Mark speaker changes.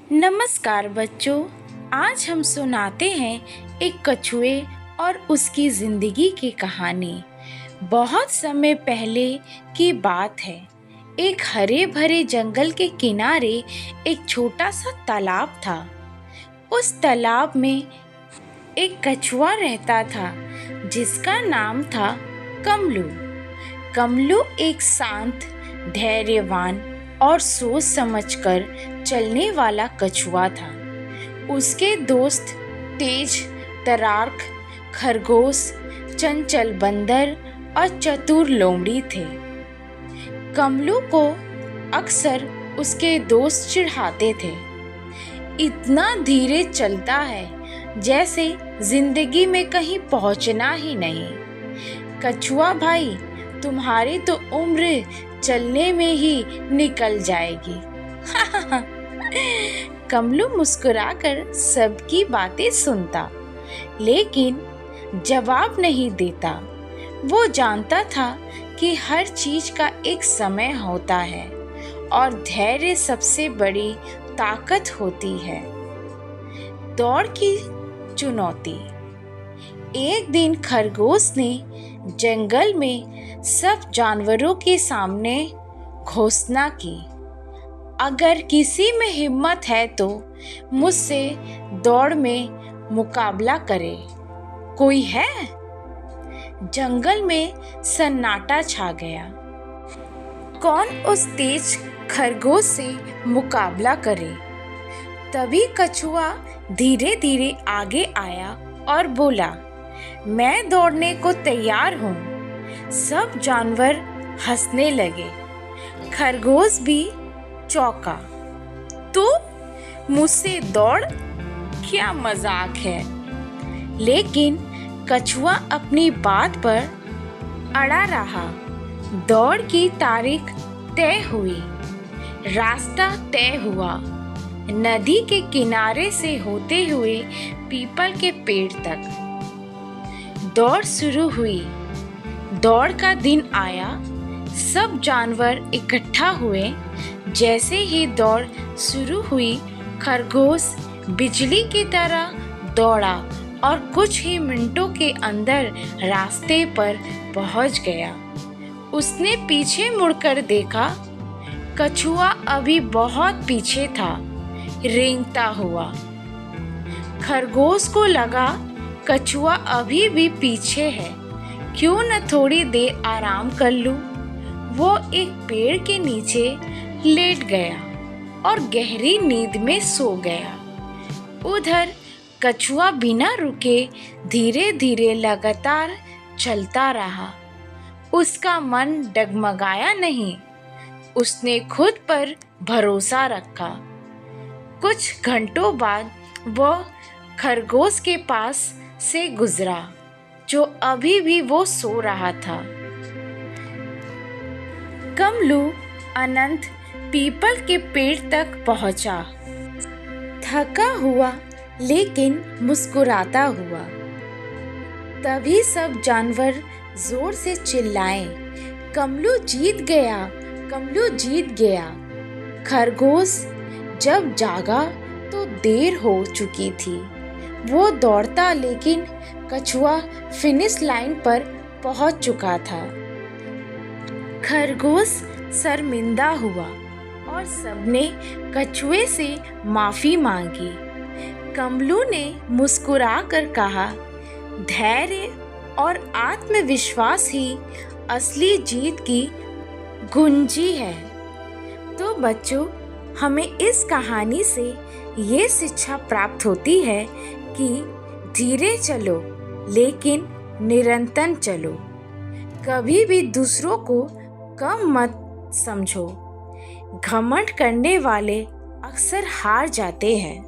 Speaker 1: नमस्कार बच्चों, आज हम सुनाते हैं एक कछुए और उसकी जिंदगी की कहानी। बहुत समय पहले की बात है। एक हरे भरे जंगल के किनारे एक छोटा सा तालाब था। उस तालाब में एक कछुआ रहता था जिसका नाम था कमलू। कमलू एक शांत, धैर्यवान और सोच समझकर चलने वाला कछुआ था। उसके दोस्त तेज तरार खरगोश, चंचल बंदर और चतुर लोमड़ी थे। कमलू को अक्सर उसके दोस्त चिढ़ाते थे, इतना धीरे चलता है जैसे जिंदगी में कहीं पहुंचना ही नहीं। कछुआ भाई, तुम्हारी तो उम्र चलने में ही निकल जाएगी। कमलू मुस्कुराकर सबकी बातें सुनता, लेकिन जवाब नहीं देता। वो जानता था कि हर चीज का एक समय होता है और धैर्य सबसे बड़ी ताकत होती है। दौड़ की चुनौती। एक दिन खरगोश ने जंगल में सब जानवरों के सामने घोषणा की, अगर किसी में हिम्मत है तो मुझसे दौड़ में मुकाबला करे। कोई है? जंगल में सन्नाटा छा गया। कौन उस तेज खरगोश से मुकाबला करे? तभी कछुआ धीरे धीरे आगे आया और बोला, मैं दौड़ने को तैयार हूँ। सब जानवर हंसने लगे। खरगोश भी चौंका, तो मुझसे दौड़? क्या मजाक है। लेकिन कछुआ अपनी बात पर अड़ा रहा। दौड़ की तारीख तय हुई, रास्ता तय हुआ। नदी के किनारे से होते हुए पीपल के पेड़ तक दौड़ शुरू हुई। दौड़ का दिन आया। सब जानवर इकट्ठा हुए। जैसे ही दौड़ शुरू हुई, खरगोश बिजली की तरह दौड़ा और कुछ ही मिनटों के अंदर रास्ते पर पहुंच गया। उसने पीछे मुड़कर देखा, कछुआ अभी बहुत पीछे था, रेंगता हुआ। खरगोश को लगा कछुआ अभी भी पीछे है, क्यों न थोड़ी देर आराम कर लूं। वो एक पेड़ के नीचे लेट गया और गहरी नींद में सो गया। उधर कछुआ बिना रुके धीरे धीरे लगातार चलता रहा। उसका मन डगमगाया नहीं, उसने खुद पर भरोसा रखा। कुछ घंटों बाद वो खरगोश के पास से गुजरा, जो अभी भी वो सो रहा था। कमलू अनंत पीपल के पेड़ तक पहुंचा, थका हुआ लेकिन मुस्कुराता हुआ। तभी सब जानवर जोर से चिल्लाए, कमलू जीत गया, कमलू जीत गया। खरगोश जब जागा तो देर हो चुकी थी। वो दौड़ता, लेकिन कछुआ फिनिश लाइन पर पहुंच चुका था। खरगोश शर्मिंदा हुआ और सबने कछुए से माफी मांगी। कमलू ने मुस्कुराकर कहा, धैर्य और आत्मविश्वास ही असली जीत की कुंजी है। तो बच्चों, हमें इस कहानी से ये शिक्षा प्राप्त होती है कि धीरे चलो लेकिन निरंतर चलो। कभी भी दूसरों को कम मत समझो। घमंड करने वाले अक्सर हार जाते हैं।